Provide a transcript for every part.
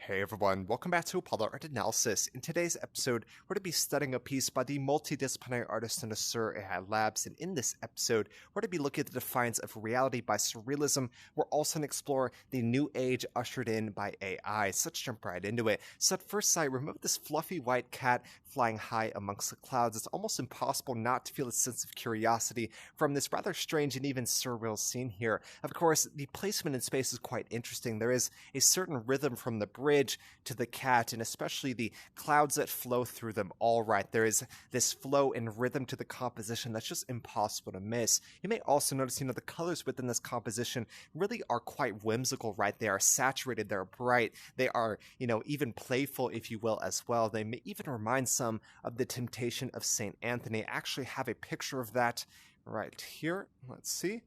Hey everyone, welcome back to Apollo Art Analysis. In today's episode, we're going to be studying a piece by the multidisciplinary artist in the Surreal Labs, and in this episode, we're going to be looking at the defiance of reality by surrealism. We're also going to explore the new age ushered in by AI. So let's jump right into it. So at first sight, remember this fluffy white cat flying high amongst the clouds. It's almost impossible not to feel a sense of curiosity from this rather strange and even surreal scene here. Of course, the placement in space is quite interesting. There is a certain rhythm from the bridge to the cat, and especially the clouds that flow through them. All right, there is this flow and rhythm to the composition that's just impossible to miss. You may also notice, the colors within this composition really are quite whimsical, right? They are saturated, they're bright, they are, even playful, if you will, as well. They may even remind some of the Temptation of St. Anthony. I actually have a picture of that right here. Let's see.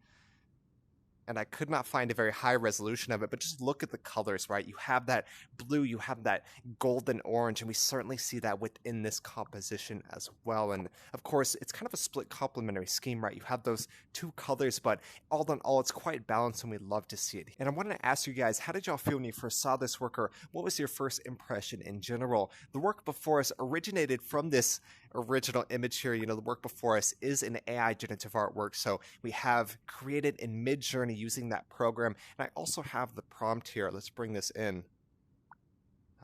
And I could not find a very high resolution of it, but just look at the colors, right? You have that blue, you have that golden orange, and we certainly see that within this composition as well. And of course, it's kind of a split complementary scheme, right? You have those two colors, but all in all, it's quite balanced, and we love to see it. And I wanted to ask you guys, how did y'all feel when you first saw this work, or what was your first impression in general? The work before us originated from this original image here. The work before us is an AI generative artwork, so we have created in Mid-Journey using that program. And I also have the prompt here. Let's bring this in.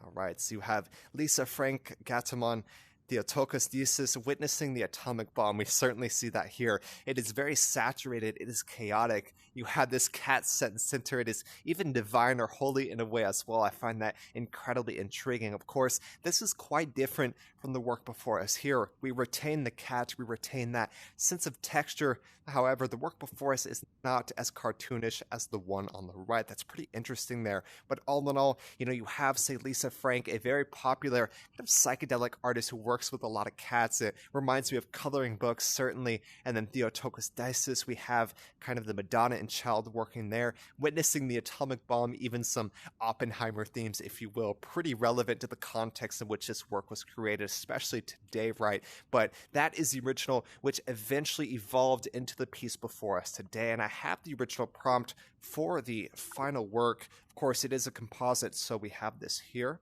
All right, so you have Lisa Frank Gatamon Theotokos Thesis witnessing the atomic bomb. We certainly see that here. It is very saturated. It is chaotic. You have this cat set and center. It is even divine or holy in a way as well. I find that incredibly intriguing. Of course, this is quite different from the work before us. Here, we retain the cat. We retain that sense of texture. However, the work before us is not as cartoonish as the one on the right. That's pretty interesting there. But all in all, you have, say, Lisa Frank, a very popular kind of psychedelic artist who works with a lot of cats. It reminds me of coloring books, certainly. And then Theotokos Thesis, we have kind of the Madonna and Child working there, witnessing the atomic bomb, even some Oppenheimer themes, if you will, pretty relevant to the context in which this work was created, especially today, right? But that is the original, which eventually evolved into the piece before us today. And I have the original prompt for the final work. Of course, it is a composite, so we have this here.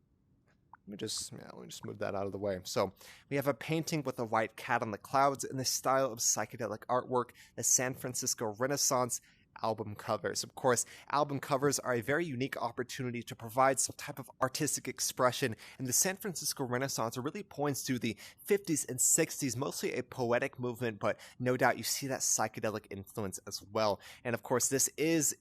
Let me just move that out of the way. So we have a painting with a white cat on the clouds in the style of psychedelic artwork, the San Francisco Renaissance album covers. Of course, album covers are a very unique opportunity to provide some type of artistic expression, and the San Francisco Renaissance really points to the 50s and 60s, mostly a poetic movement, but no doubt you see that psychedelic influence as well. And of course, this is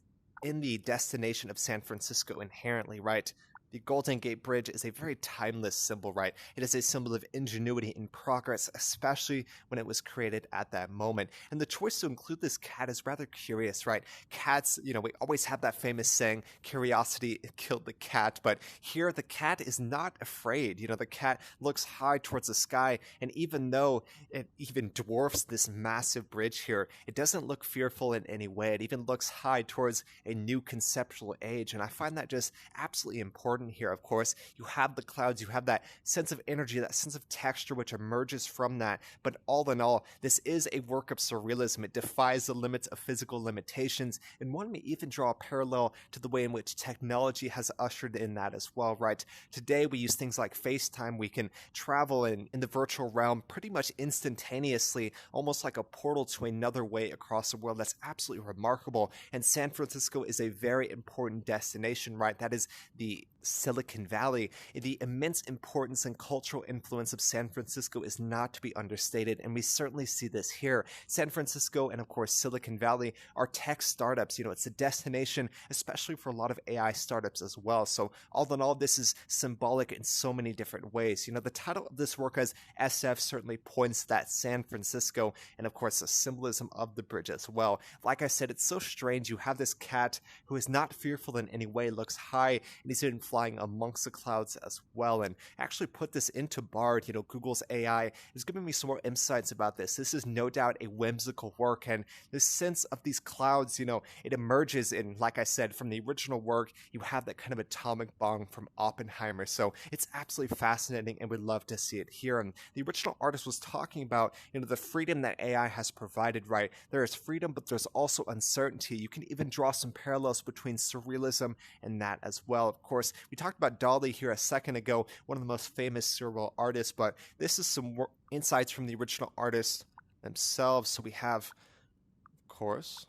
in the destination of San Francisco inherently, right? The Golden Gate Bridge is a very timeless symbol, right? It is a symbol of ingenuity and progress, especially when it was created at that moment. And the choice to include this cat is rather curious, right? Cats, we always have that famous saying, curiosity killed the cat, but here the cat is not afraid. The cat looks high towards the sky, and even though it even dwarfs this massive bridge here, it doesn't look fearful in any way. It even looks high towards a new conceptual age, and I find that just absolutely important here. Of course, you have the clouds, you have that sense of energy, that sense of texture which emerges from that, but all in all, this is a work of surrealism. It defies the limits of physical limitations, and one may even draw a parallel to the way in which technology has ushered in that as well, right? Today, we use things like FaceTime. We can travel in the virtual realm pretty much instantaneously, almost like a portal to another way across the world. That's absolutely remarkable, and San Francisco is a very important destination, right? That is the Silicon Valley. The immense importance and cultural influence of San Francisco is not to be understated, and we certainly see this here. San Francisco and, of course, Silicon Valley are tech startups. It's a destination, especially for a lot of AI startups as well. So all in all, this is symbolic in so many different ways. The title of this work as SF certainly points that San Francisco, and of course, the symbolism of the bridge as well. Like I said, it's so strange. You have this cat who is not fearful in any way, looks high, and he's even flying amongst the clouds as well. And actually put this into Bard, Google's AI is giving me some more insights about this. This is no doubt a whimsical work, and this sense of these clouds, it emerges in, like I said, from the original work, you have that kind of atomic bomb from Oppenheimer. So it's absolutely fascinating, and we'd love to see it here. And the original artist was talking about, the freedom that AI has provided, right? There is freedom, but there's also uncertainty. You can even draw some parallels between surrealism and that as well. Of course, We talked about Dali here a second ago, one of the most famous Surreal artists, but this is some insights from the original artists themselves. So we have, of course,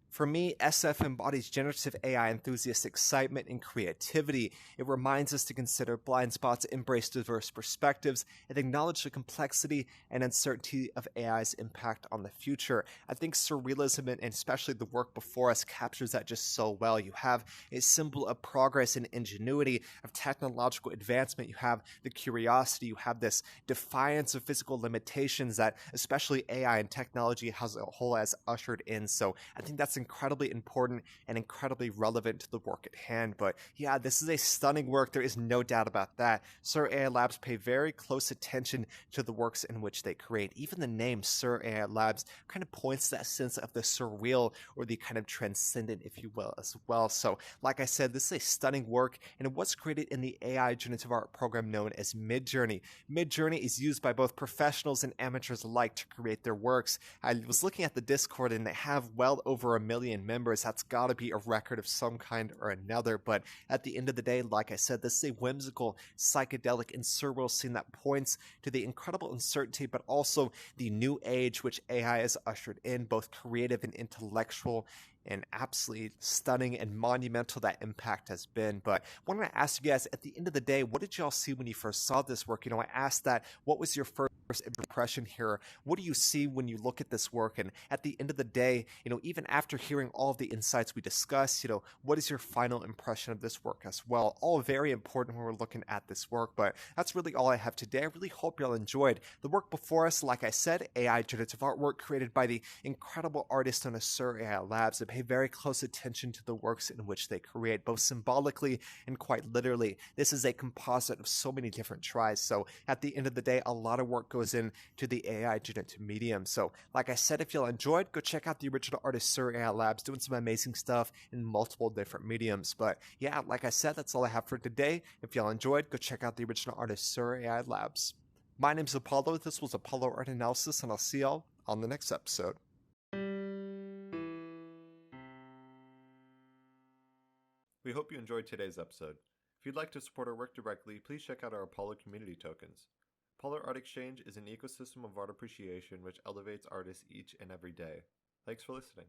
for me, SF embodies generative AI enthusiast excitement and creativity. It reminds us to consider blind spots, embrace diverse perspectives, and acknowledge the complexity and uncertainty of AI's impact on the future. I think surrealism and especially the work before us captures that just so well. You have a symbol of progress and ingenuity, of technological advancement. You have the curiosity. You have this defiance of physical limitations that especially AI and technology as a whole has ushered in. So I think that's incredibly important and incredibly relevant to the work at hand. But yeah, this is a stunning work. There is no doubt about that. Surreal Labs pay very close attention to the works in which they create. Even the name Surreal Labs kind of points to that sense of the surreal or the kind of transcendent, if you will, as well. So, like I said, this is a stunning work, and it was created in the AI Generative Art program known as Midjourney. Midjourney is used by both professionals and amateurs alike to create their works. I was looking at the Discord, and they have well over 1 million members. That's got to be a record of some kind or another. But at the end of the day, like I said, this is a whimsical, psychedelic, and surreal scene that points to the incredible uncertainty, but also the new age which AI has ushered in, both creative and intellectual, and absolutely stunning and monumental that impact has been. But I want to ask you guys, at the end of the day, what did y'all see when you first saw this work? I asked that, what was your first impression here? What do you see when you look at this work? And at the end of the day, even after hearing all of the insights we discussed, what is your final impression of this work as well? All very important when we're looking at this work, but that's really all I have today. I really hope y'all enjoyed the work before us. Like I said, AI generative artwork created by the incredible artists on Surreal Labs that pay very close attention to the works in which they create, both symbolically and quite literally. This is a composite of so many different tries. So at the end of the day, a lot of work goes into the AI generative medium. So like I said, if y'all enjoyed, go check out the original artist Surreal Labs doing some amazing stuff in multiple different mediums. But yeah, like I said, that's all I have for today. If y'all enjoyed, go check out the original artist Surreal Labs. My name's Apollo. This was Apollo Art Analysis, and I'll see y'all on the next episode. We hope you enjoyed today's episode. If you'd like to support our work directly, please check out our Apollo community tokens. Apollo Art Exchange is an ecosystem of art appreciation which elevates artists each and every day. Thanks for listening.